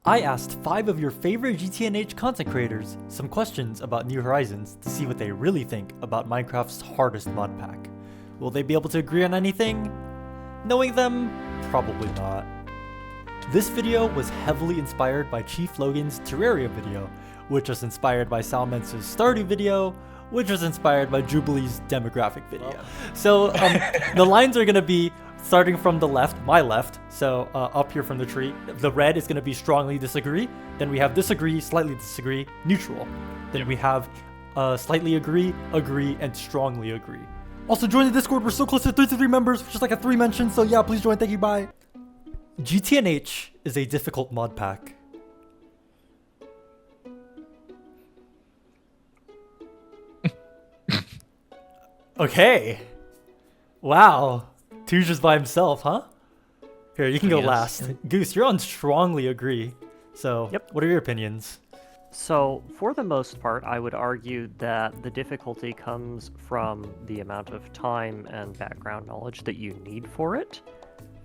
I asked 5 of your favorite GTNH content creators some questions about New Horizons to see what they really think about Minecraft's hardest mod pack. Will they be able to agree on anything? Knowing them, probably not. This video was heavily inspired by Chief Logan's Terraria video, which was inspired by Salmence's Stardew video, which was inspired by Jubilee's demographic video. So the lines are going to be starting from the left, my left, so up here from the tree. The red is going to be strongly disagree. Then we have disagree, slightly disagree, neutral. Then we have slightly agree, agree, and strongly agree. Also join the Discord, we're so close to 33 members, which is like a 3 mention, so yeah, please join, thank you, bye. GTNH is a difficult mod pack. Okay. Wow. Two's just by himself, huh? Here, you can go last. Goose, you're on strongly agree. So, what are your opinions? So, for the most part, I would argue that the difficulty comes from the amount of time and background knowledge that you need for it.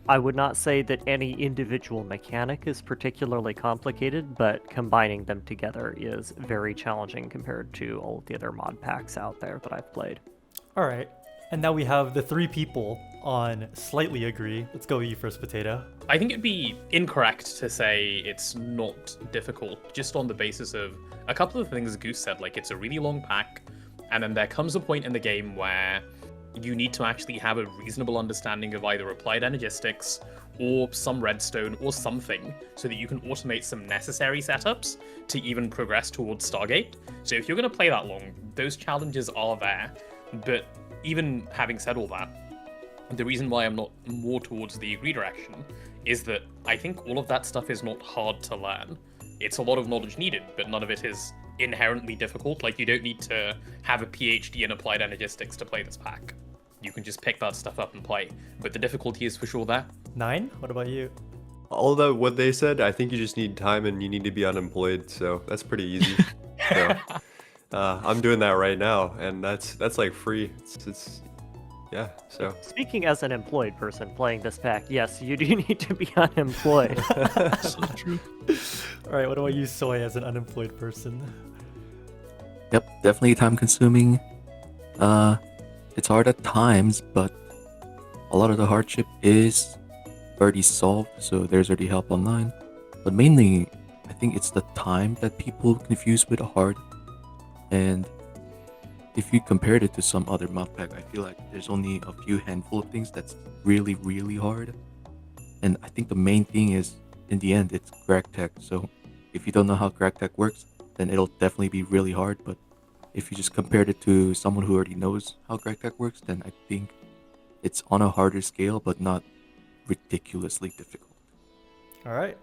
I would not say that any individual mechanic is particularly complicated, but combining them together is very challenging compared to all of the other mod packs out there that I've played. All right. And now we have the 3 people on slightly agree. Let's go with you first, Potato. I think it'd be incorrect to say it's not difficult, just on the basis of a couple of things Goose said, like it's a really long pack, and then there comes a point in the game where you need to actually have a reasonable understanding of either applied energistics or some redstone or something so that you can automate some necessary setups to even progress towards Stargate. So if you're going to play that long, those challenges are there. But even having said all that, the reason why I'm not more towards the agree direction is that I think all of that stuff is not hard to learn. It's a lot of knowledge needed, but none of it is inherently difficult. Like, you don't need to have a PhD in applied energistics to play this pack. You can just pick that stuff up and play. But the difficulty is for sure there. 9, what about you? All that what they said, I think you just need time and you need to be unemployed, so that's pretty easy. So, I'm doing that right now, and that's like free. It's yeah. So speaking as an employed person playing this pack, yes, you do need to be unemployed. So true. All right, what about you, Soy, as an unemployed person? Yep, definitely time consuming. It's hard at times, but a lot of the hardship is already solved, so there's already help online. But mainly, I think it's the time that people confuse with hard. And if you compared it to some other mod pack, I feel like there's only a few handful of things that's really, really hard. And I think the main thing is, in the end, it's gregtech. So if you don't know how gregtech works, then it'll definitely be really hard. But if you just compared it to someone who already knows how gregtech works, then I think it's on a harder scale, but not ridiculously difficult. All right.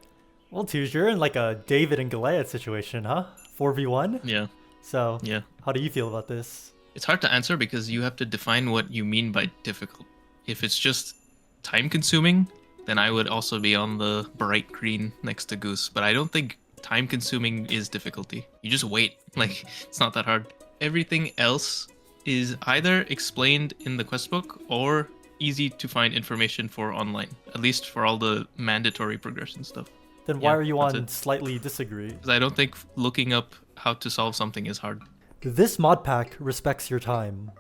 Well, Two's, you're in like a David and Goliath situation, huh? 4v1? Yeah. So, Yeah. How do you feel about this? It's hard to answer because you have to define what you mean by difficult. If it's just time consuming, then I would also be on the bright green next to Goose. But I don't think time consuming is difficulty. You just wait. Like, it's not that hard. Everything else is either explained in the quest book or easy to find information for online, at least for all the mandatory progression stuff. Then why Yeah, are you that's on it. slightly disagree? Because I don't think looking up how to solve something is hard. This mod pack respects your time.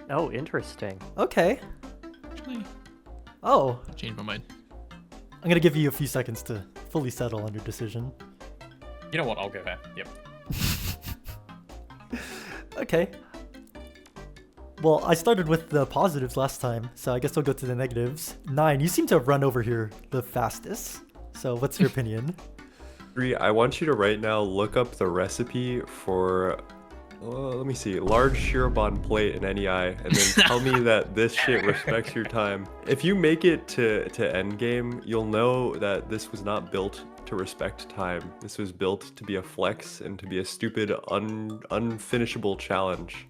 Oh, interesting. Okay. Actually, Oh, I changed my mind. I'm gonna give you a few seconds to fully settle on your decision. You know what? I'll go there. Yep. Okay. Well, I started with the positives last time, so I guess we'll go to the negatives. 9, you seem to have run over here the fastest. So what's your opinion? 3, I want you to right now look up the recipe for, let me see, large Shirobon plate in NEI, and then tell me that this shit respects your time. If you make it to endgame, you'll know that this was not built to respect time. This was built to be a flex and to be a stupid, unfinishable challenge.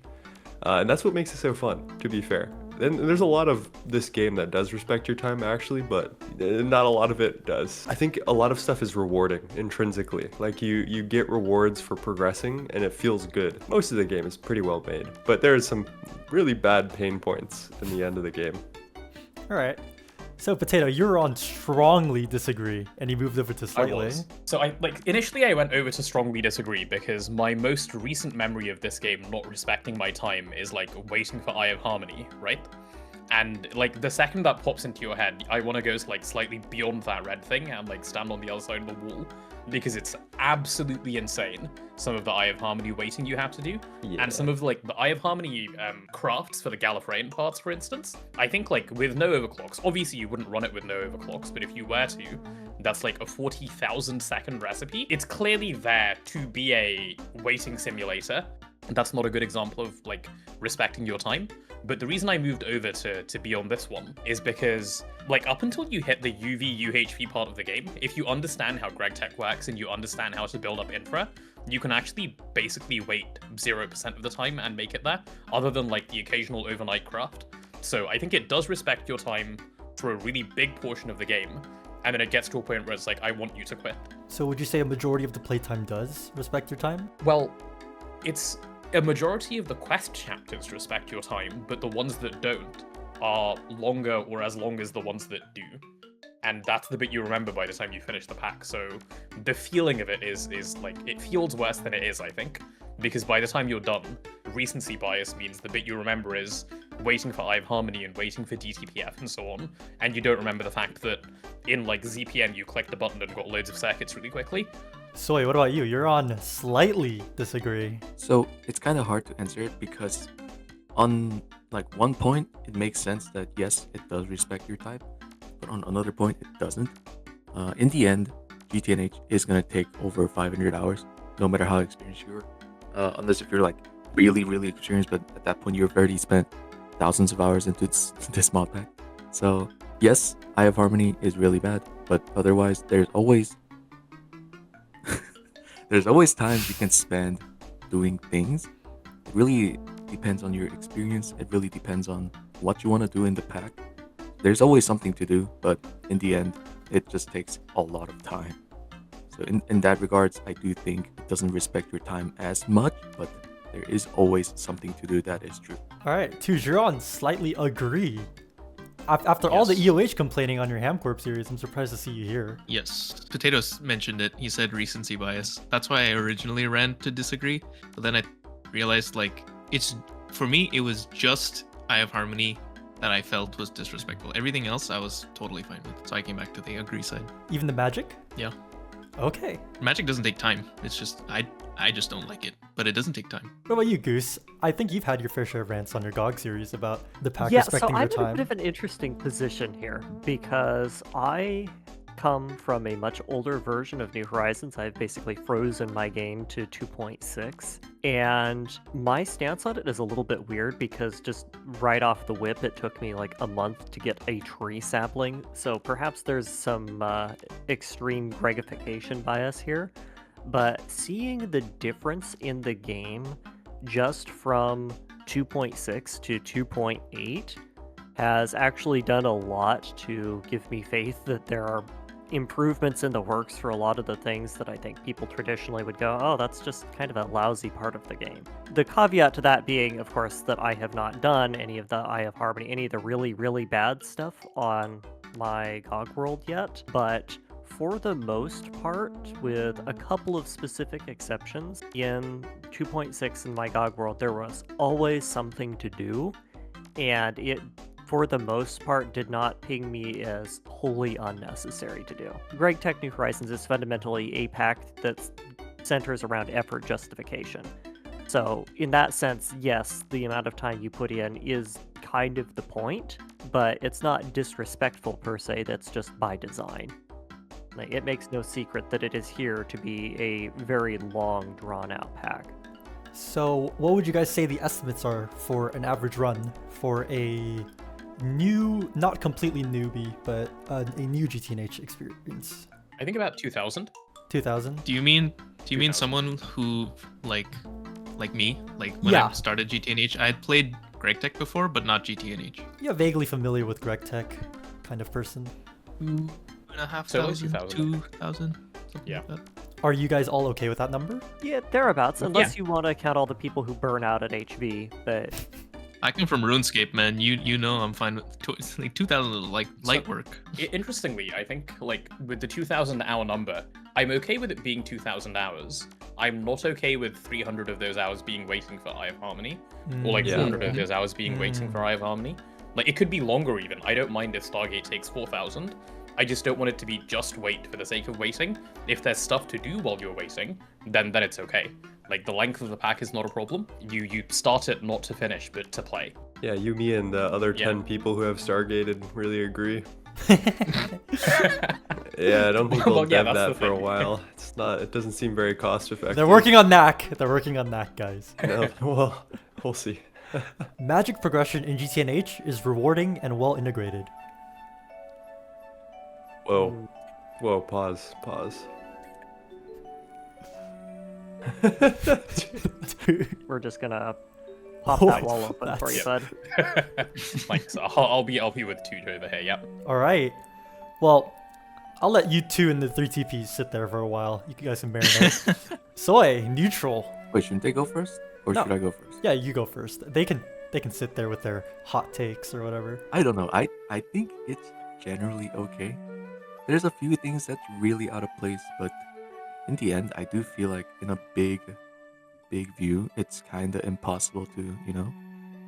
And that's what makes it so fun, to be fair. And there's a lot of this game that does respect your time actually, but not a lot of it does. I think a lot of stuff is rewarding intrinsically. Like you get rewards for progressing and it feels good. Most of the game is pretty well made, but there's some really bad pain points in the end of the game. All right. So Potato, you're on strongly disagree, and you moved over to I slightly. was. So initially I went over to strongly disagree because my most recent memory of this game not respecting my time is like waiting for Eye of Harmony, right? And like the second that pops into your head, I want to go like slightly beyond that red thing and like stand on the other side of the wall because it's absolutely insane. Some of the Eye of Harmony waiting you have to do, and some of like the Eye of Harmony crafts for the Gallifreyan parts, for instance. I think like with no overclocks, obviously you wouldn't run it with no overclocks, but if you were to, that's like a 40,000 second recipe. It's clearly there to be a waiting simulator. That's not a good example of like respecting your time. But the reason I moved over to be on this one is because like up until you hit the UV UHV part of the game, if you understand how gregtech works and you understand how to build up infra, you can actually basically wait 0% of the time and make it there, other than like the occasional overnight craft. So I think it does respect your time for a really big portion of the game, and then it gets to a point where it's like, I want you to quit. So would you say a majority of the playtime does respect your time? Well, it's a majority of the quest chapters respect your time, but the ones that don't are longer or as long as the ones that do. And that's the bit you remember by the time you finish the pack. So the feeling of it is like, it feels worse than it is, I think. Because by the time you're done, recency bias means the bit you remember is waiting for Eye of Harmony and waiting for DTPF and so on. And you don't remember the fact that in like ZPN you clicked the button and got loads of circuits really quickly. Soy, what about you? You're on slightly disagree. So it's kind of hard to answer it because on like one point it makes sense that yes, it does respect your time, but on another point it doesn't. In the end, GTNH is gonna take over 500 hours, no matter how experienced you are. Unless if you're like really experienced, but at that point you've already spent thousands of hours into this mod pack. So yes, Eye of Harmony is really bad, but otherwise there's always times you can spend doing things. It really depends on your experience. It really depends on what you want to do in the pack. There's always something to do, but in the end, it just takes a lot of time. So in that regards, I do think it doesn't respect your time as much, but there is always something to do. That is true. All right, Tuj, you're on slightly agree. After all the EOH complaining on your Hamcorp series, I'm surprised to see you here. Yes, Potatoes mentioned it. He said recency bias. That's why I originally ran to disagree, but then I realized like for me it was just Eye of Harmony that I felt was disrespectful. Everything else I was totally fine with, so I came back to the agree side. Even the magic? Yeah. Okay. Magic doesn't take time. It's just I just don't like it, but it doesn't take time. What about you, Goose? I think you've had your fair share of rants on your GOG series about the pack Yeah, so respecting I'm your in a time. bit of an interesting position here because I come from a much older version of New Horizons. I've basically frozen my game to 2.6, and my stance on it is a little bit weird because just right off the whip, it took me like a month to get a tree sapling. So perhaps there's some extreme Gregification bias here, but seeing the difference in the game just from 2.6 to 2.8 has actually done a lot to give me faith that there are improvements in the works for a lot of the things that I think people traditionally would go, oh, that's just kind of a lousy part of the game. The caveat to that being, of course, that I have not done any of the Eye of Harmony, any of the really bad stuff on my GOG world yet, but for the most part, with a couple of specific exceptions, in 2.6 in my GOG world, there was always something to do, and it, for the most part, did not ping me as wholly unnecessary to do. GregTech New Horizons is fundamentally a pack that centers around effort justification. So in that sense, yes, the amount of time you put in is kind of the point, but it's not disrespectful per se, that's just by design. Like, it makes no secret that it is here to be a very long, drawn-out pack. So what would you guys say the estimates are for an average run for a new, not completely newbie, but a new GTNH experience? I think about 2,000. 2,000? Do you mean someone who like me, like when Yeah. I started GTNH, I had played GregTech before, but not GTNH. Yeah, vaguely familiar with gregtech kind of person. 2,500, So like 2,000. 2,000, something Yeah. like that. Are you guys all okay with that number? Yeah, thereabouts, unless you want to count all the people who burn out at HV, but I come from RuneScape, man. You know I'm fine with it's like 2,000 is like light work. Interestingly, I think like with the 2,000 hour number, I'm okay with it being 2,000 hours. I'm not okay with 300 of those hours being waiting for Eye of Harmony, or like Yeah. 400 of those hours being waiting for Eye of Harmony. Like it could be longer even. I don't mind if Stargate takes 4,000. I just don't want it to be just wait for the sake of waiting. If there's stuff to do while you're waiting, then it's okay. Like the length of the pack is not a problem. You start it not to finish, but to play. Yeah, you, me, and the other Yeah. 10 people who have Stargated really agree. Yeah, I don't think Well, they'll yeah, dev that's that the for a thing. while. It doesn't seem very cost effective. They're working on knack. They're working on knack, guys. No, well, we'll see. Magic progression in GTNH is rewarding and well integrated. Whoa. Whoa, pause. we're just gonna pop Oh, that wall open for you, that's- bud. Thanks. I'll be with Tujo over here. Yep. All right. Well, I'll let you two and the 3 TPs sit there for a while. You guys can marinate. Soy, neutral. Wait, shouldn't they go first? Or No. should I go first? Yeah, you go first. They can sit there with their hot takes or whatever. I don't know. I think it's generally okay. There's a few things that's really out of place, but in the end, I do feel like in a big view, it's kind of impossible to,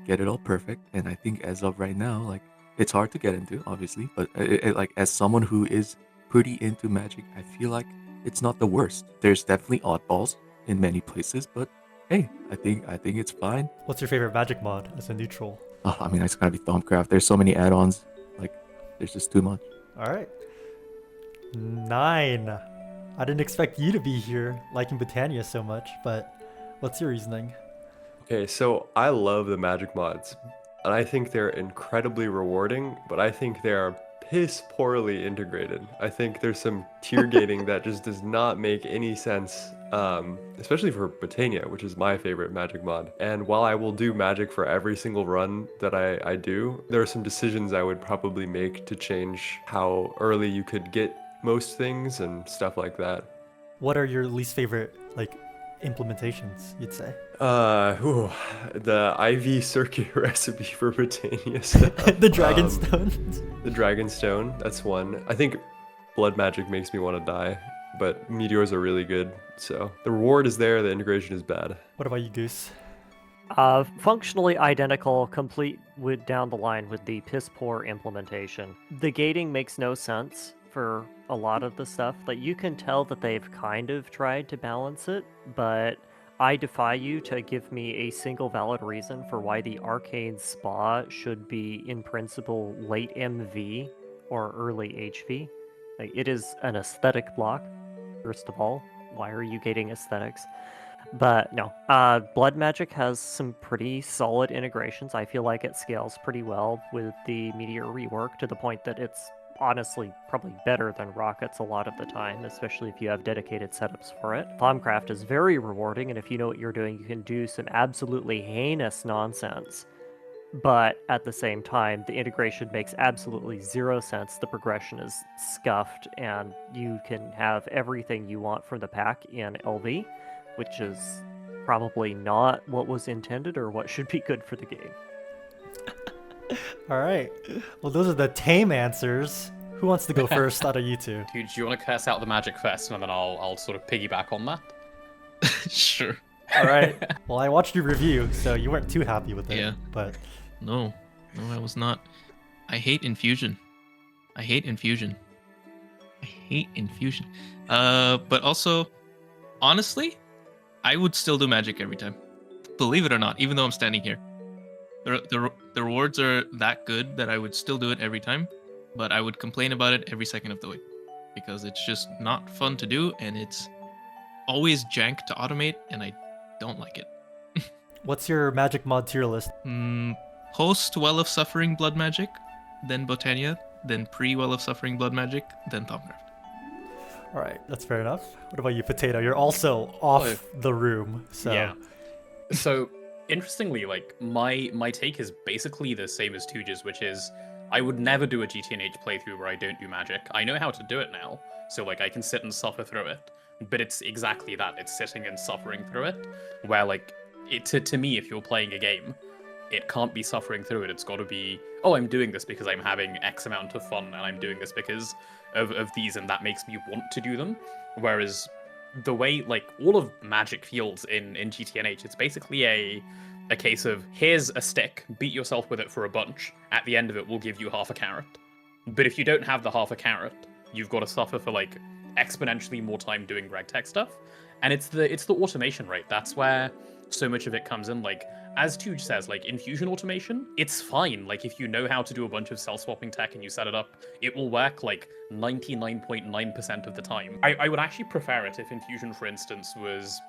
get it all perfect. And I think as of right now, like, it's hard to get into, obviously, but like as someone who is pretty into Magic, I feel like it's not the worst. There's definitely oddballs in many places, but hey, I think it's fine. What's your favorite Magic mod as a neutral? I mean, it's gotta be Thumbcraft. There's so many add-ons, like, there's just too much. All right. 9. I didn't expect you to be here liking Botania so much, but what's your reasoning? Okay, so I love the Magic mods, and I think they're incredibly rewarding, but I think they are piss poorly integrated. I think there's some tier gating that just does not make any sense, especially for Botania, which is my favorite Magic mod. And while I will do Magic for every single run that I do, there are some decisions I would probably make to change how early you could get most things and stuff like that. What are your least favorite implementations, you'd say? The IV circuit recipe for Botania stuff. The Dragon Stones. The Dragon Stone, that's one. I think Blood Magic makes me want to die, but Meteors are really good. So the reward is there, the integration is bad. What about you, Goose? Functionally identical, complete with down the line with the piss poor implementation. The gating makes no sense for a lot of the stuff. Like, you can tell that they've kind of tried to balance it, but I defy you to give me a single valid reason for why the Arcane Spa should be, in principle, late MV or early HV. Like, it is an aesthetic block, first of all. Why are you gating aesthetics? But no, Blood Magic has some pretty solid integrations. I feel like it scales pretty well with the Meteor rework, to the point that it's honestly probably better than Rockets a lot of the time, especially if you have dedicated setups for it. Thumbcraft is very rewarding, and if you know what you're doing, you can do some absolutely heinous nonsense. But at the same time, the integration makes absolutely zero sense. The progression is scuffed, and you can have everything you want from the pack in LV, which is probably not what was intended or what should be good for the game. All right. Well, those are the tame answers. Who wants to go first out of you two? Dude, do you want to curse out the magic first, and then I'll sort of piggyback on that? Sure. All right. Well, I watched your review, so you weren't too happy with it. Yeah. But No, I was not. I hate infusion. But also, honestly, I would still do magic every time. Believe it or not, even though I'm standing here. The rewards are that good that I would still do it every time, but I would complain about it every second of the way. Because it's just not fun to do, and it's always jank to automate, and I don't like it. what's your magic mod tier list? Post Well of Suffering Blood Magic, then Botania, then pre Well of Suffering Blood Magic, then Thumbcraft. All right, that's fair enough. What about you, Potato? You're also off the room, so Yeah. So Interestingly, like my take is basically the same as Tooge's, which is I would never do a GTNH playthrough where I don't do magic. I know how to do it now, so like I can sit and suffer through it. But it's exactly that. It's sitting and suffering through it. Where like to me, if you're playing a game, it can't be suffering through it. It's got to be, oh, I'm doing this because I'm having X amount of fun, and I'm doing this because of these, and that makes me want to do them. Whereas the way like all of magic feels in GTNH, it's basically a case of here's a stick, beat yourself with it for a bunch. At the end of it, we'll give you half a carrot. But if you don't have the half a carrot, you've got to suffer for like exponentially more time doing gregtech stuff. And it's the automation, right? That's where so much of it comes in. Like as Tooge says, like infusion automation, it's fine. Like if you know how to do a bunch of self-swapping tech and you set it up, it will work like 99.9% of the time. I would actually prefer it if infusion, for instance, was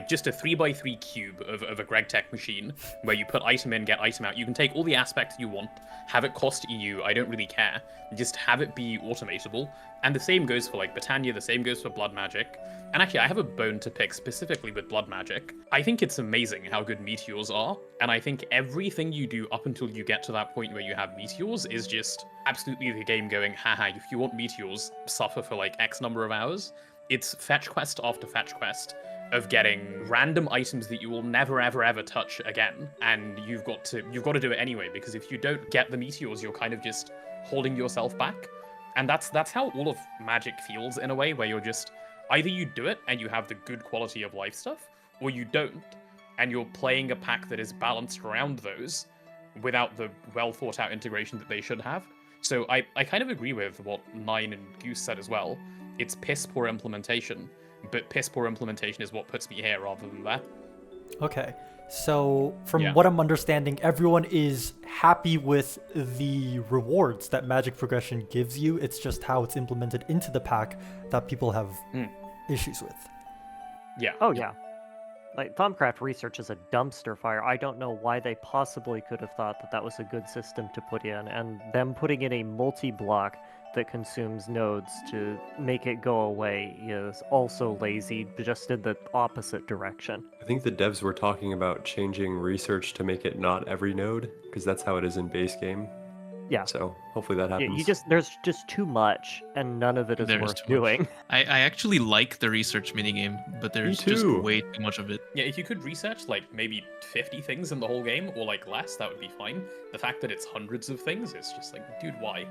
just a 3x3 cube of a gregtech machine where you put item in, get item out. You can take all the aspects you want, have it cost EU, I don't really care. Just have it be automatable. And the same goes for like Botania, the same goes for blood magic. And actually, I have a bone to pick specifically with blood magic. I think it's amazing how good meteors are. And I think everything you do up until you get to that point where you have meteors is just absolutely the game going, haha, if you want meteors, suffer for like X number of hours. It's fetch quest after fetch quest of getting random items that you will never ever ever touch again, and you've got to do it anyway, because if you don't get the meteors, you're kind of just holding yourself back. And that's how all of magic feels in a way, where you're just either you do it and you have the good quality of life stuff, or you don't and you're playing a pack that is balanced around those without the well thought out integration that they should have. So I kind of agree with what Nine and Goose said as well. It's piss poor implementation, but piss poor implementation is what puts me here rather than there. Okay, so from Yeah. what I'm understanding, everyone is happy with the rewards that magic progression gives you. It's just how it's implemented into the pack that people have issues with. Yeah. Oh yeah. Like Thumbcraft research is a dumpster fire. I don't know why they possibly could have thought that that was a good system to put in, and them putting in a multi-block that consumes nodes to make it go away is also lazy, just in the opposite direction. I think the devs were talking about changing research to make it not every node, because that's how it is in base game. Yeah. So hopefully that Yeah, happens. there's just too much, and none of it is There's worth too much. doing. I actually like the research minigame, but there's just too. way too much of it. Yeah, if you could research like maybe 50 things in the whole game, or like less, that would be fine. The fact that it's hundreds of things, it's just like, dude, why?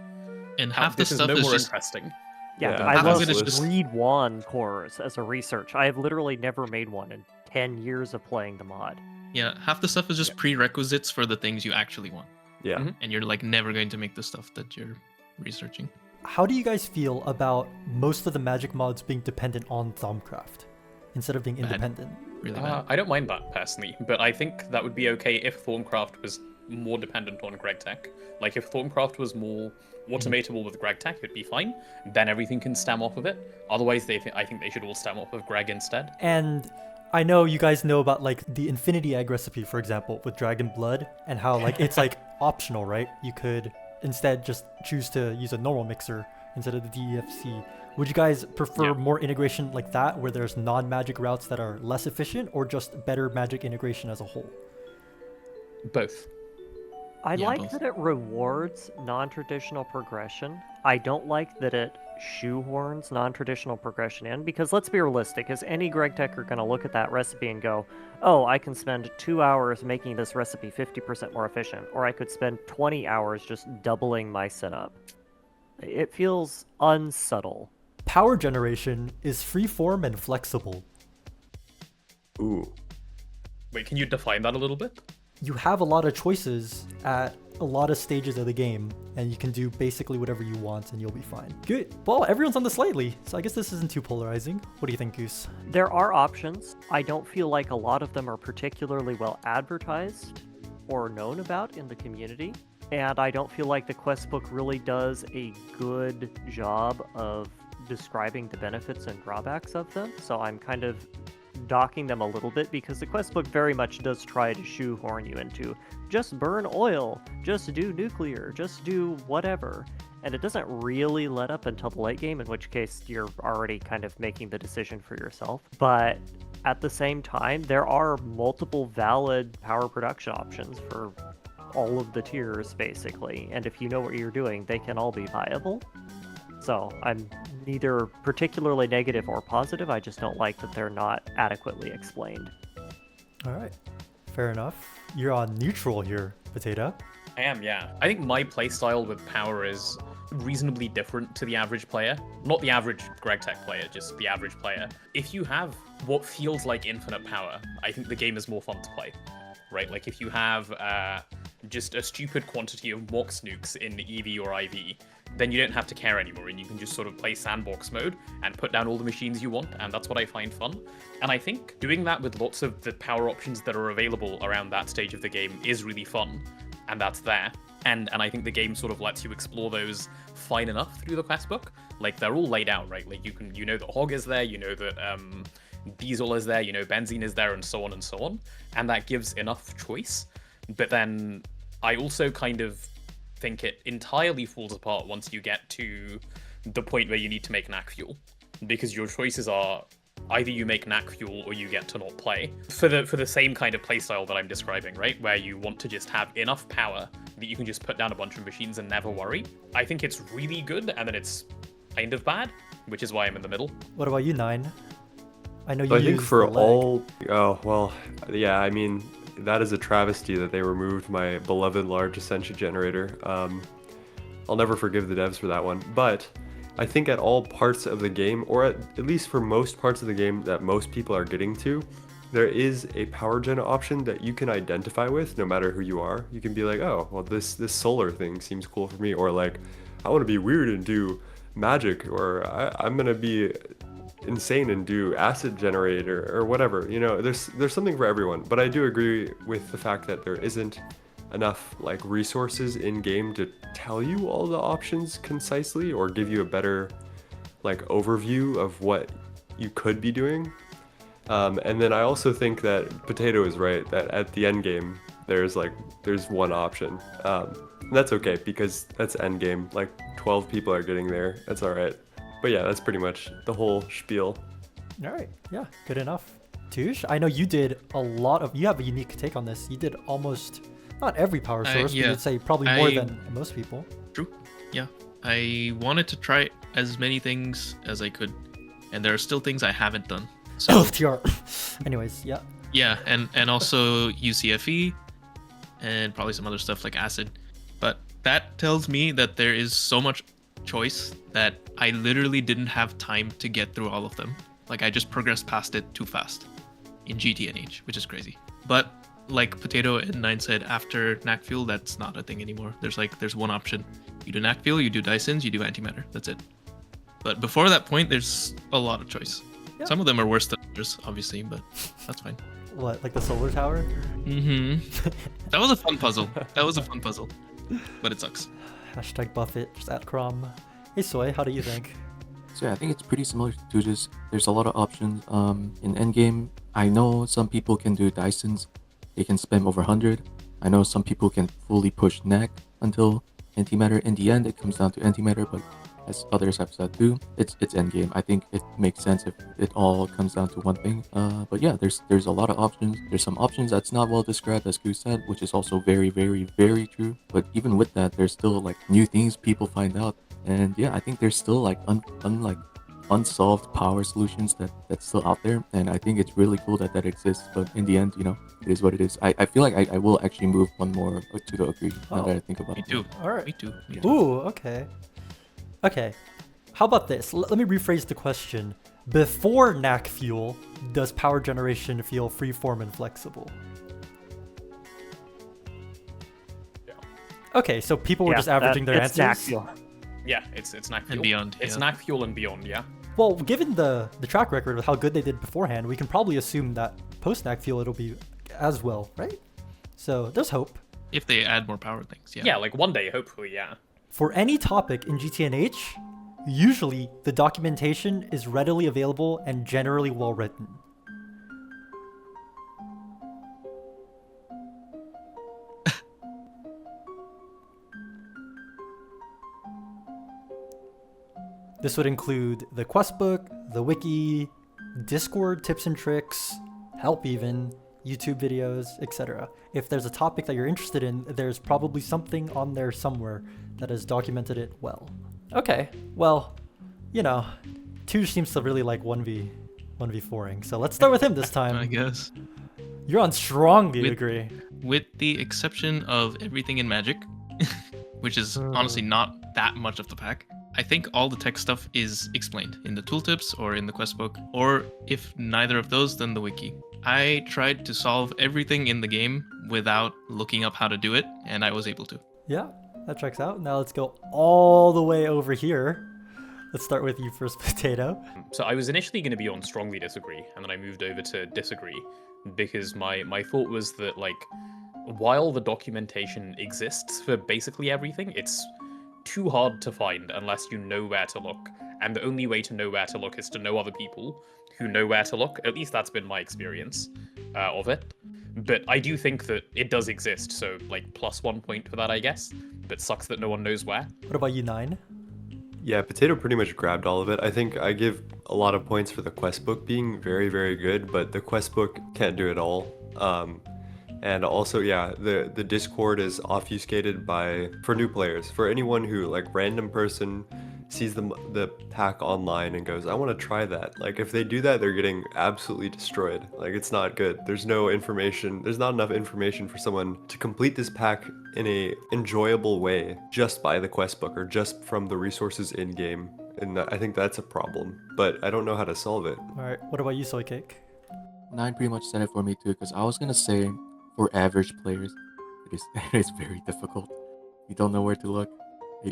And half the This stuff is no is more just interesting. Yeah, Yeah, I half love of it is just- read one cores as a research. I have literally never made one in 10 years of playing the mod. yeah, half the stuff is just prerequisites for the things you actually want, Yeah. Mhm. and you're like never going to make the stuff that you're researching. How do you guys feel about most of the magic mods being dependent on Thumbcraft instead of being Bad. independent? Really bad. I don't mind that personally, but I think that would be okay if Thorncraft was more dependent on gregtech. Like if Thorncraft was more automatable with gregtech, it'd be fine. Then everything can stem off of it. Otherwise, I think they should all stem off of Greg instead. And I know you guys know about like the Infinity Egg recipe, for example, with Dragon Blood, and how like it's like optional, right? You could instead just choose to use a normal mixer instead of the DEFC. Would you guys prefer Yeah. more integration like that, where there's non-magic routes that are less efficient, or just better magic integration as a whole? Both. I Yeah, like both. that it rewards non-traditional progression. I don't like that it shoehorns non-traditional progression in, because let's be realistic, is any gregtecher going to look at that recipe and go, oh, I can spend 2 hours making this recipe 50% more efficient, or I could spend 20 hours just doubling my setup. It feels unsubtle. Power generation is freeform and flexible. Ooh. Wait, can you define that a little bit? You have a lot of choices at a lot of stages of the game, and you can do basically whatever you want and you'll be fine. Good. Well, everyone's on this lightly, so I guess this isn't too polarizing. What do you think, Goose? There are options. I don't feel like a lot of them are particularly well advertised or known about in the community. And I don't feel like the quest book really does a good job of describing the benefits and drawbacks of them. So I'm kind of docking them a little bit, because the quest book very much does try to shoehorn you into just burn oil, just do nuclear, just do whatever. And it doesn't really let up until the late game, in which case you're already kind of making the decision for yourself. But at the same time, there are multiple valid power production options for all of the tiers, basically. And if you know what you're doing, they can all be viable. So I'm neither particularly negative or positive, I just don't like that they're not adequately explained. All right, fair enough. You're on neutral here, Potato. I am, yeah. I think my playstyle with power is reasonably different to the average player. Not the average gregtech player, just the average player. If you have what feels like infinite power, I think the game is more fun to play, right? Like if you have just a stupid quantity of mox nukes in EV or IV, then you don't have to care anymore, and you can just sort of play sandbox mode and put down all the machines you want, and that's what I find fun. And I think doing that with lots of the power options that are available around that stage of the game is really fun, and that's there. And I think the game sort of lets you explore those fine enough through the quest book. Like they're all laid out, right? Like you know that Hog is there, you know that Diesel is there, you know Benzene is there, and so on and so on. And that gives enough choice. But then I also kind of think it entirely falls apart once you get to the point where you need to make NAC fuel, because your choices are either you make NAC fuel or you get to not play for the same kind of playstyle that I'm describing, right? Where you want to just have enough power that you can just put down a bunch of machines and never worry. I think it's really good, and then it's kind of bad, which is why I'm in the middle. What about you, Nine? I know you. I think use for the leg. all, oh well, yeah. I mean, that is a travesty that they removed my beloved large Ascension generator. I'll never forgive the devs for that one. But I think at all parts of the game, or at least for most parts of the game that most people are getting to, there is a power gen option that you can identify with no matter who you are. You can be like, oh, well, this solar thing seems cool for me, or like, I want to be weird and do magic, or I'm gonna be insane and do acid generator or whatever. You know, there's something for everyone. But I do agree with the fact that there isn't enough like resources in game to tell you all the options concisely or give you a better like overview of what you could be doing. And then I also think that Potato is right that at the end game there's one option. And that's okay because that's end game. Like 12 people are getting there. That's all right. But yeah, that's pretty much the whole spiel. All right, yeah, good enough. Touche, I know you did you have a unique take on this. You did almost, not every power source, yeah. but you'd say probably more I- than most people. True. Yeah. I wanted to try as many things as I could, and there are still things I haven't done. So LFTR. Anyways, yeah. yeah, and also UCFE, and probably some other stuff like acid. But that tells me that there is so much choice that I literally didn't have time to get through all of them. Like I just progressed past it too fast in GTNH, which is crazy. But like Potato and Nine said, after NAC fuel, that's not a thing anymore. There's one option. You do NAC fuel, you do Dysons, you do antimatter. That's it. But before that point, there's a lot of choice. Yeah. Some of them are worse than others, obviously, but that's fine. What, like the solar tower? Mm-hmm. That was a fun puzzle. But it sucks. Hashtag Buffett, just at Crom. Hey Soy, how do you think? So yeah, I think it's pretty similar to just there's a lot of options. In endgame, I know some people can do Dysons. They can spam over 100. I know some people can fully push NAC until antimatter. In the end, it comes down to antimatter, but as others have said too, it's endgame. I think it makes sense if it all comes down to one thing. But yeah, there's a lot of options. There's some options that's not well described, as Goose said, which is also very, very, very true. But even with that, there's still like new things people find out. And yeah, I think there's still like unsolved power solutions that's still out there, and I think it's really cool that exists. But in the end, you know, it is what it is. I feel like I will actually move one more to the agree now that I think about Me it. too. All right. Me too. Ooh, okay. Okay, how about this? Let me rephrase the question. Before NAC fuel, does power generation feel freeform and flexible? Okay, so people were just averaging their it's NAC answers? fuel. Yeah, it's NAC fuel. And beyond, It's yeah. NAC fuel and beyond, yeah. Well, given the track record with how good they did beforehand, we can probably assume that post-NAC fuel it'll be as well, right? So there's hope. If they add more power things, yeah. Yeah, like one day, hopefully, yeah. For any topic in GTNH, usually the documentation is readily available and generally well written. This would include the quest book, the wiki, Discord tips and tricks, help even, YouTube videos, etc. If there's a topic that you're interested in, there's probably something on there somewhere that has documented it well. Okay, well, you know, Tuj seems to really like 1v4ing, so let's start with him this time. I guess. You're on strongly agree. With the exception of everything in Magic, which is honestly not that much of the pack, I think all the tech stuff is explained in the tooltips or in the quest book, or if neither of those, then the wiki. I tried to solve everything in the game without looking up how to do it, and I was able to. Yeah, that checks out. Now let's go all the way over here. Let's start with you first, Potato. So I was initially going to be on strongly disagree, and then I moved over to disagree, because my thought was that, like, while the documentation exists for basically everything, it's too hard to find unless you know where to look. And the only way to know where to look is to know other people who know where to look. At least that's been my experience of it. But I do think that it does exist, so, like, +1 point for that, I guess. But sucks that no one knows where. What about you, 9? Yeah, Potato pretty much grabbed all of it. I think I give a lot of points for the quest book being very, very good, but the quest book can't do it all. And also, yeah, the Discord is obfuscated for new players. For anyone who, like, random person sees the pack online and goes, I want to try that. Like, if they do that, they're getting absolutely destroyed. Like, it's not good. There's no information. There's not enough information for someone to complete this pack in a enjoyable way just by the quest book or just from the resources in game. And I think that's a problem, but I don't know how to solve it. All right, what about you, Soy Cake? 9 pretty much said it for me too, because I was gonna say for average players, it is very difficult. You don't know where to look,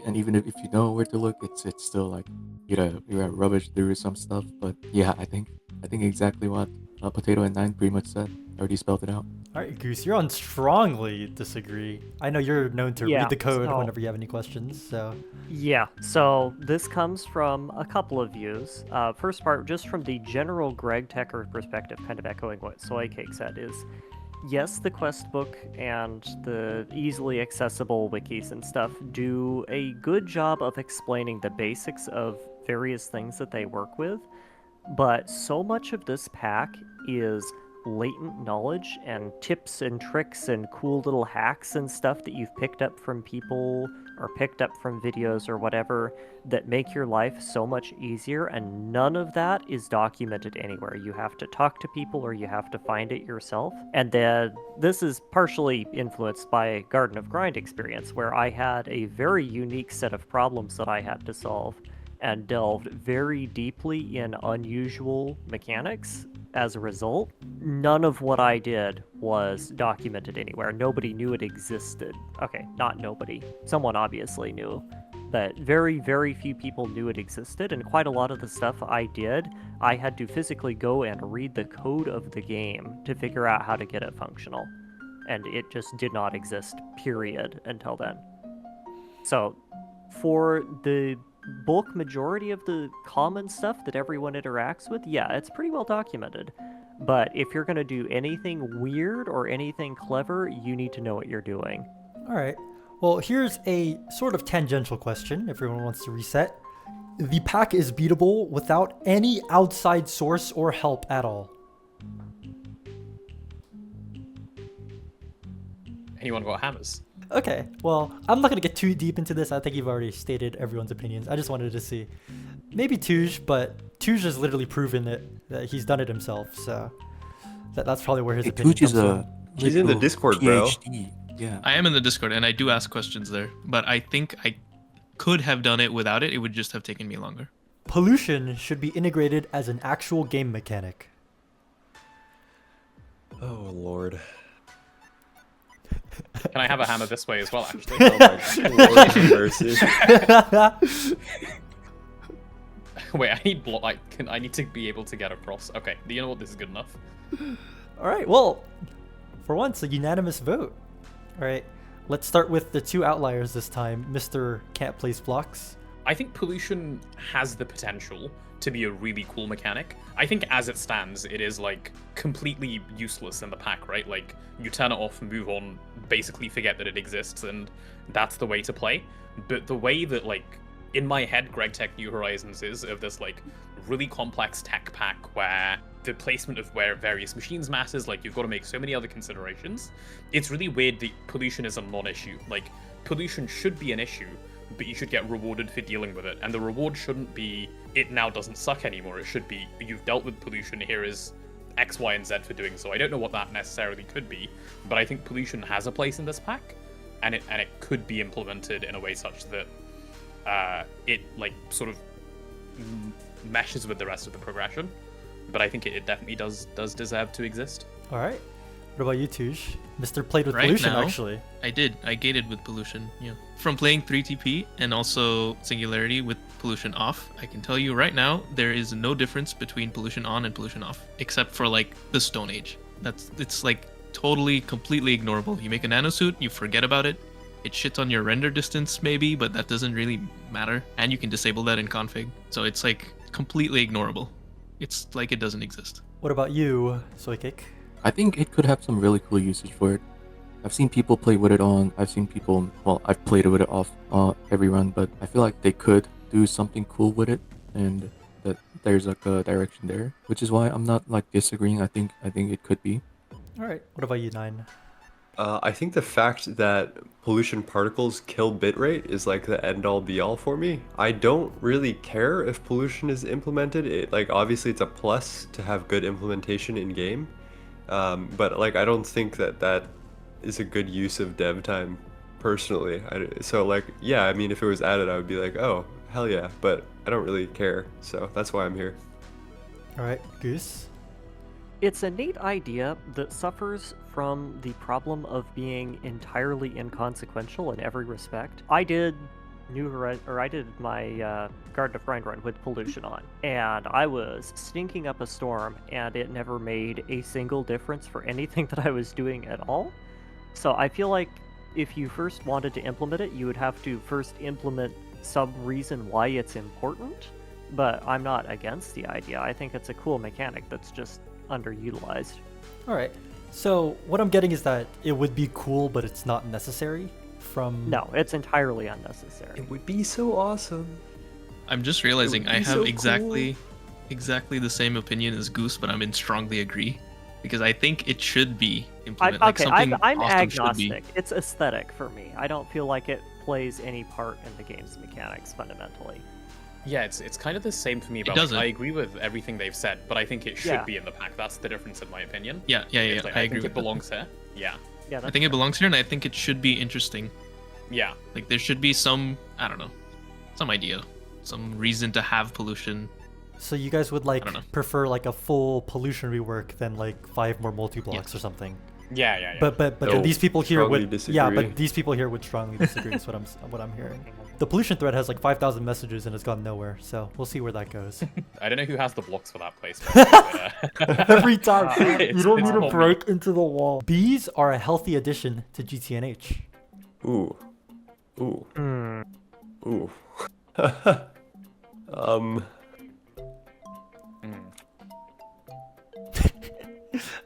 and even if you know where to look, it's still like you gotta rubbish through some stuff. But yeah, I think exactly what Potato and 9 pretty much said. Already spelled it out. All right, Goose, you're on strongly disagree. I know you're known to read the code whenever you have any questions, so. Yeah, so this comes from a couple of views. First part, just from the general gregtech perspective, kind of echoing what Soy Cake said, is yes, the quest book and the easily accessible wikis and stuff do a good job of explaining the basics of various things that they work with, but so much of this pack is latent knowledge and tips and tricks and cool little hacks and stuff that you've picked up from people or picked up from videos or whatever that make your life so much easier, and none of that is documented anywhere. You have to talk to people or you have to find it yourself. And then this is partially influenced by Garden of Grind experience, where I had a very unique set of problems that I had to solve and delved very deeply in unusual mechanics. As a result, none of what I did was documented anywhere. Nobody knew it existed. Okay, not nobody. Someone obviously knew. But very, very few people knew it existed, and quite a lot of the stuff I did, I had to physically go and read the code of the game to figure out how to get it functional. And it just did not exist, period, until then. So, for the bulk majority of the common stuff that everyone interacts with, yeah, it's pretty well documented. But if you're going to do anything weird or anything clever, you need to know what you're doing. All right. Well, here's a sort of tangential question, if everyone wants to reset. The pack is beatable without any outside source or help at all. Anyone got hammers? Okay, well, I'm not going to get too deep into this. I think you've already stated everyone's opinions. I just wanted to see. Maybe Tuj, but Tuj has literally proven it, that he's done it himself, so that's probably where his opinion comes from. He's in the Discord, bro. PhD. Yeah. I am in the Discord, and I do ask questions there, but I think I could have done it without it. It would just have taken me longer. Pollution should be integrated as an actual game mechanic. Oh, Lord. Can I have a hammer this way as well, actually? Oh my Lord have mercy. Wait, I need I need to be able to get across. Okay, you know what? This is good enough. All right, well, for once, a unanimous vote. All right, let's start with the two outliers this time. Mr. Can't Place Blocks. I think pollution has the potential to be a really cool mechanic. I think as it stands, it is like completely useless in the pack, right? Like you turn it off, move on, basically forget that it exists, and that's the way to play. But the way that like in my head, gregtech New Horizons is of this like really complex tech pack where the placement of where various machines matters, like you've got to make so many other considerations. It's really weird that pollution is a non-issue. Like pollution should be an issue, but you should get rewarded for dealing with it. And the reward shouldn't be it now doesn't suck anymore. It should be you've dealt with pollution, here is X, Y, and Z for doing so. I don't know what that necessarily could be, but I think pollution has a place in this pack, and it could be implemented in a way such that it like sort of meshes with the rest of the progression. But I think it definitely does deserve to exist. All right. What about you, Touche? Mr. Played with Right pollution, now, actually. I did. I gated with pollution. Yeah. From playing 3TP and also Singularity with pollution off, I can tell you right now there is no difference between pollution on and pollution off, except for like the Stone Age. It's like totally, completely ignorable. You make a nanosuit, you forget about it. It shits on your render distance maybe, but that doesn't really matter. And you can disable that in config. So it's like completely ignorable. It's like it doesn't exist. What about you, Soykick? I think it could have some really cool usage for it. I've seen people play with it on. I've seen people. Well, I've played with it off every run, but I feel like they could do something cool with it, and that there's like a direction there, which is why I'm not like disagreeing. I think it could be. All right. What about you, Nine? I think the fact that pollution particles kill bitrate is like the end-all be-all for me. I don't really care if pollution is implemented. It like obviously it's a plus to have good implementation in game, but like I don't think that is a good use of dev time personally. So like yeah, I mean if it was added, I would be like, oh hell yeah, but I don't really care. So that's why I'm here. All right, Goose. It's a neat idea that suffers from the problem of being entirely inconsequential in every respect. I did my Garden of Rind run with pollution on, and I was stinking up a storm, and it never made a single difference for anything that I was doing at all. So I feel like if you first wanted to implement it, you would have to first implement some reason why it's important. But I'm not against the idea. I think it's a cool mechanic that's just underutilized. All right. So what I'm getting is that it would be cool, but it's not necessary. No, it's entirely unnecessary. It would be so awesome. I'm just realizing I be have so exactly the same opinion as Goose, but I'm in strongly agree because I think it should be implemented. I'm awesome should be. agnostic. It's aesthetic for me. I don't feel like it plays any part in the game's mechanics fundamentally. Yeah, it's kind of the same for me. But doesn't. I agree with everything they've said, but I think it should Yeah. be in the pack. That's the difference in my opinion. Yeah. It's like, I I agree think with it that. belongs here. Yeah. Yeah, I think it belongs here, and I think it should be interesting. Yeah. Like there should be some, I don't know, some idea, some reason to have pollution. So you guys would like I don't know. prefer like a full pollution rework than like 5 more multi-blocks or something. Yeah. But then No, these people here strongly would disagree. but these people here would strongly disagree. Is what I'm hearing. The pollution thread has like 5,000 messages and it's gone nowhere. So we'll see where that goes. I don't know who has the blocks for that place. But, Every time you It's- don't it's need to not me. break into the wall. Bees are a healthy addition to GTNH. Ooh.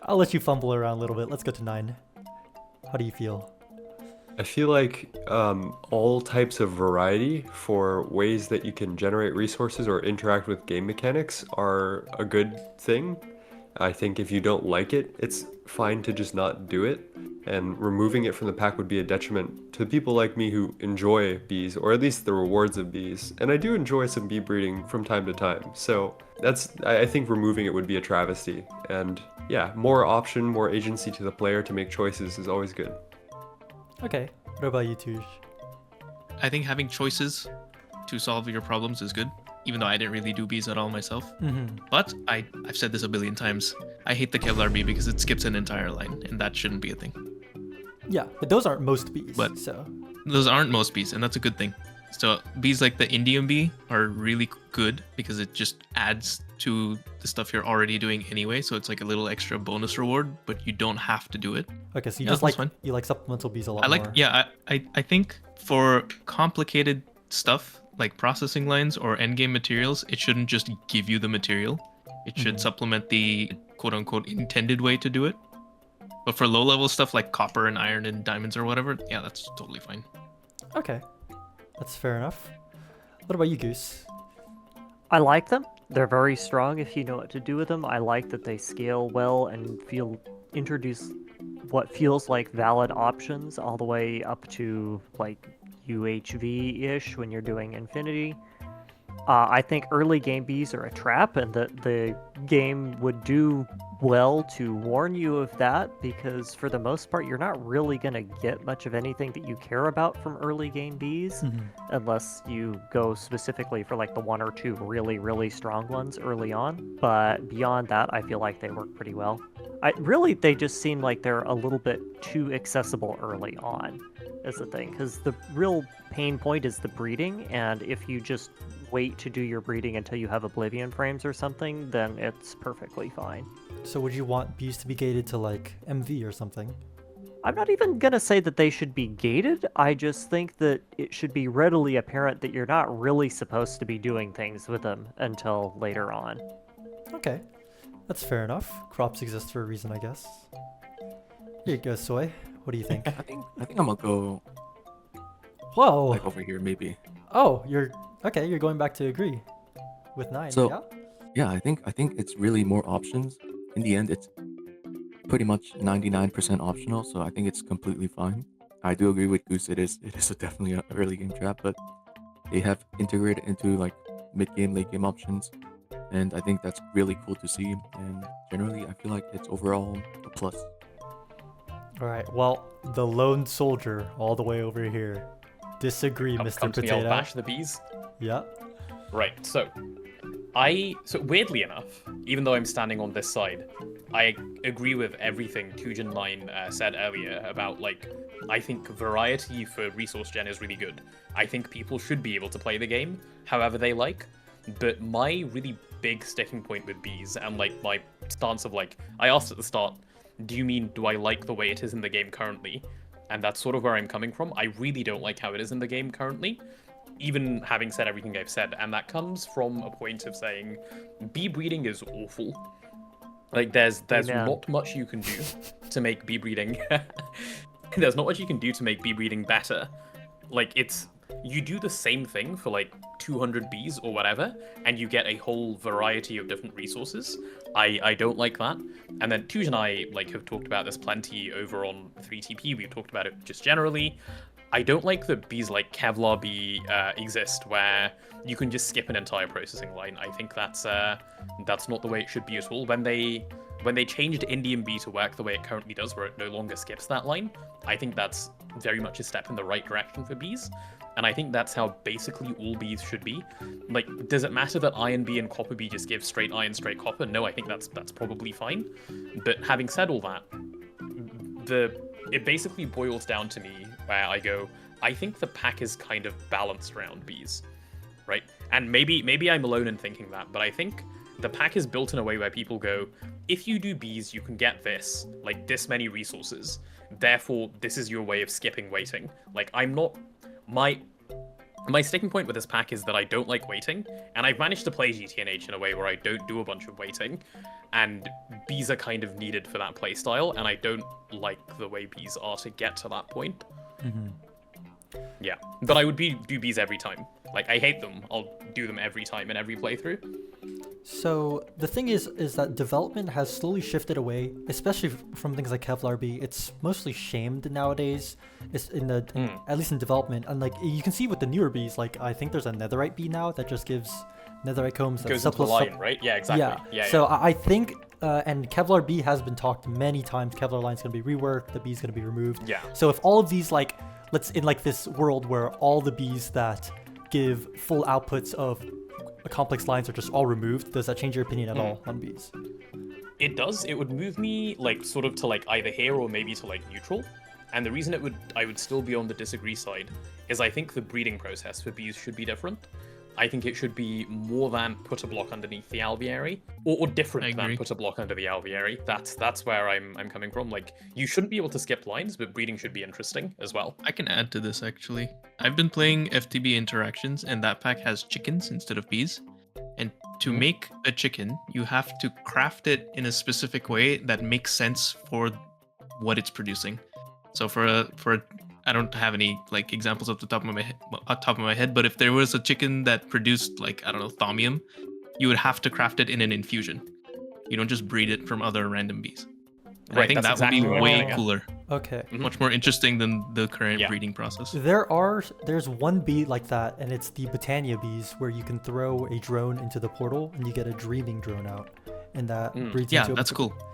I'll let you fumble around a little bit. Let's go to 9. How do you feel? I feel like all types of variety for ways that you can generate resources or interact with game mechanics are a good thing. I think if you don't like it, it's fine to just not do it. And removing it from the pack would be a detriment to people like me who enjoy bees, or at least the rewards of bees. And I do enjoy some bee breeding from time to time. So I think removing it would be a travesty. And yeah, more option, more agency to the player to make choices is always good. Okay. What about you, Touche? I think having choices to solve your problems is good, even though I didn't really do bees at all myself. But I've said this a billion times. I hate the Kevlar bee because it skips an entire line, and that shouldn't be a thing. Yeah, but those aren't most bees. But- so Those aren't most bees, and that's a good thing. So bees like the Indian bee are really good because it just adds to the stuff you're already doing anyway. So it's like a little extra bonus reward, but you don't have to do it. okay, so you Yeah, just that's like fine. you like supplemental bees a lot I like, more. yeah, I think for complicated stuff like processing lines or endgame materials, it shouldn't just give you the material. It should supplement the quote unquote intended way to do it. But for low level stuff like copper and iron and diamonds or whatever, yeah, that's totally fine. Okay, that's fair enough. What about you, Goose? I like them. They're very strong if you know what to do with them. I like that they scale well and introduce what feels like valid options all the way up to like UHV-ish when you're doing Infinity. I think early game bees are a trap, and that the game would do well to warn you of that, because for the most part, you're not really going to get much of anything that you care about from early game bees, unless you go specifically for like the one or two really, really strong ones early on. But beyond that, I feel like they work pretty well. They just seem like they're a little bit too accessible early on, is the thing, because the real pain point is the breeding, and if you just wait to do your breeding until you have Oblivion frames or something, then it's perfectly fine. So would you want bees to be gated to like MV or something? I'm not even gonna say that they should be gated. I just think that it should be readily apparent that you're not really supposed to be doing things with them until later on. Okay, that's fair enough. Crops exist for a reason, I guess. Here you go, Soy. What do you think? I think I'm gonna go Whoa! like over here maybe. Oh, you're going back to agree with 9. So- Yeah. Yeah, I think it's really more options. In the end, it's pretty much 99% optional, so I think it's completely fine. I do agree with Goose. It is definitely an early game trap, but they have integrated into like mid game, late game options, and I think that's really cool to see. And generally, I feel like it's overall a plus. All right. Well, the lone soldier all the way over here. Disagree, Mr. Come to me, I'll Potato. bash the bees. Yeah. Right, so weirdly enough, even though I'm standing on this side, I agree with everything Tujin9 said earlier about, like, I think variety for resource gen is really good. I think people should be able to play the game however they like, but my really big sticking point with bees, and like my stance of like, I asked at the start, do I like the way it is in the game currently? And that's sort of where I'm coming from. I really don't like how it is in the game currently, even having said everything I've said. And that comes from a point of saying bee breeding is awful. Like, there's not much you can do to make bee breeding... There's not much you can do to make bee breeding better. Like, you do the same thing for, like, 200 bees or whatever, and you get a whole variety of different resources. I don't like that. And then Tuj and I, like, have talked about this plenty over on 3TP. We've talked about it just generally. I don't like that bees like Kevlar bee exist, where you can just skip an entire processing line. I think that's not the way it should be at all. When they changed Indian bee to work the way it currently does, where it no longer skips that line, I think that's very much a step in the right direction for bees. And I think that's how basically all bees should be. Like, does it matter that iron bee and copper bee just give straight iron, straight copper? No, I think that's probably fine. But having said all that, it basically boils down to me where I go, I think the pack is kind of balanced around bees, right? And maybe I'm alone in thinking that, but I think the pack is built in a way where people go, if you do bees, you can get this, like this many resources. Therefore, this is your way of skipping waiting. Like, my sticking point with this pack is that I don't like waiting, and I've managed to play GTNH in a way where I don't do a bunch of waiting, and bees are kind of needed for that playstyle, and I don't like the way bees are to get to that point. Yeah, but I would do bees every time. Like, I hate them. I'll do them every time in every playthrough. So the thing is that development has slowly shifted away, especially from things like Kevlar bee. It's mostly shamed nowadays. It's at least in development, and like you can see with the newer bees, like I think there's a netherite bee now that just gives netherite combs. Goes into the line, right? Yeah, exactly. Yeah. So I think, and Kevlar bee has been talked many times. Kevlar line's gonna be reworked. The bee's gonna be removed. Yeah. So if all of these, like, in like this world where all the bees that give full outputs of complex lines are just all removed, does that change your opinion at all on bees? It does. It would move me, like, sort of to, like, either here or maybe to, like, neutral. And the reason I would still be on the disagree side is I think the breeding process for bees should be different. I think it should be more than put a block underneath the alveary, or different than put a block under the alveary. That's where I'm coming from. Like, you shouldn't be able to skip lines, but breeding should be interesting as well. I can add to this, actually. I've been playing FTB Interactions, and that pack has chickens instead of bees. And to make a chicken, you have to craft it in a specific way that makes sense for what it's producing. So for I don't have any like examples off the top of my head, but if there was a chicken that produced like, I don't know, thaumium, you would have to craft it in an infusion. You don't just breed it from other random bees. And I Right, think that that's would be exactly what I'm way getting at. cooler, Okay. much more interesting than the current Yeah. breeding process. There's one bee like that, and it's the Britannia bees, where you can throw a drone into the portal and you get a dreaming drone out, and that breeds Yeah, into a that's particular- cool.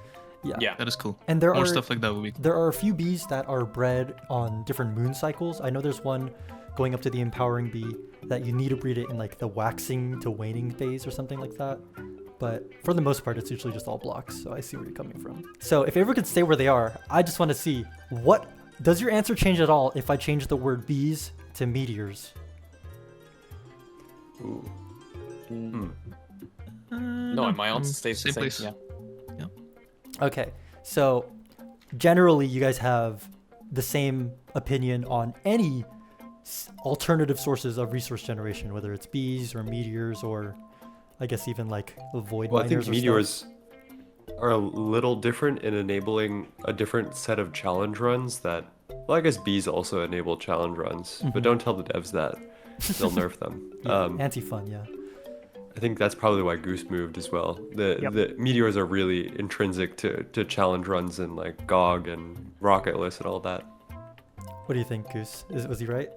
Yeah. That is cool. And there More are stuff like that would be cool. there are a few bees that are bred on different moon cycles. I know there's one going up to the empowering bee that you need to breed it in like the waxing to waning phase or something like that. But for the most part, it's usually just all blocks. So I see where you're coming from. So if everyone could stay where they are, I just want to see what does your answer change at all if I change the word bees to meteors? Ooh. No, my answer stays the Same same. place. Yeah. Okay, so generally you guys have the same opinion on any alternative sources of resource generation, whether it's bees or meteors or I guess even like the void Well, I miners think or meteors are a little different in enabling a different set of challenge runs that, well, I guess bees also enable challenge runs, but don't tell the devs that. They'll nerf them. stuff. Yeah, anti-fun, yeah. I think that's probably why Goose moved as well. The meteors are really intrinsic to challenge runs in like GOG and Rocketless and all that. What do you think, Goose? Was he right?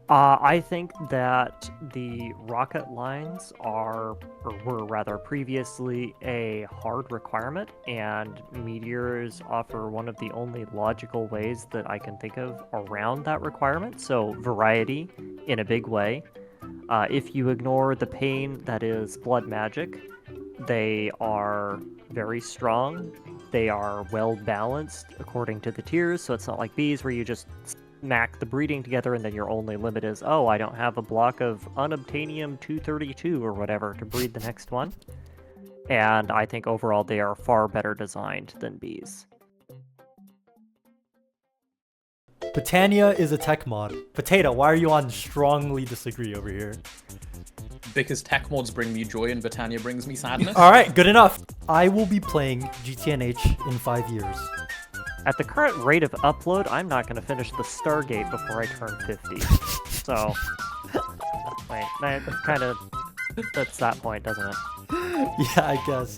I think that the rocket lines are, or were rather previously, a hard requirement, and meteors offer one of the only logical ways that I can think of around that requirement. So, variety in a big way. If you ignore the pain that is blood magic, they are very strong. They are well balanced according to the tiers, so it's not like bees where you just smack the breeding together and then your only limit is, oh, I don't have a block of unobtainium 232 or whatever to breed the next one. And I think overall they are far better designed than bees. Britannia is a tech mod. Potato, why are you on strongly disagree over here? Because tech mods bring me joy and Britannia brings me sadness. All right, good enough. I will be playing GTNH in 5 years. At the current rate of upload, I'm not going to finish the Stargate before I turn 50. So, wait, that kind of, that's that point, doesn't it? Yeah, I guess.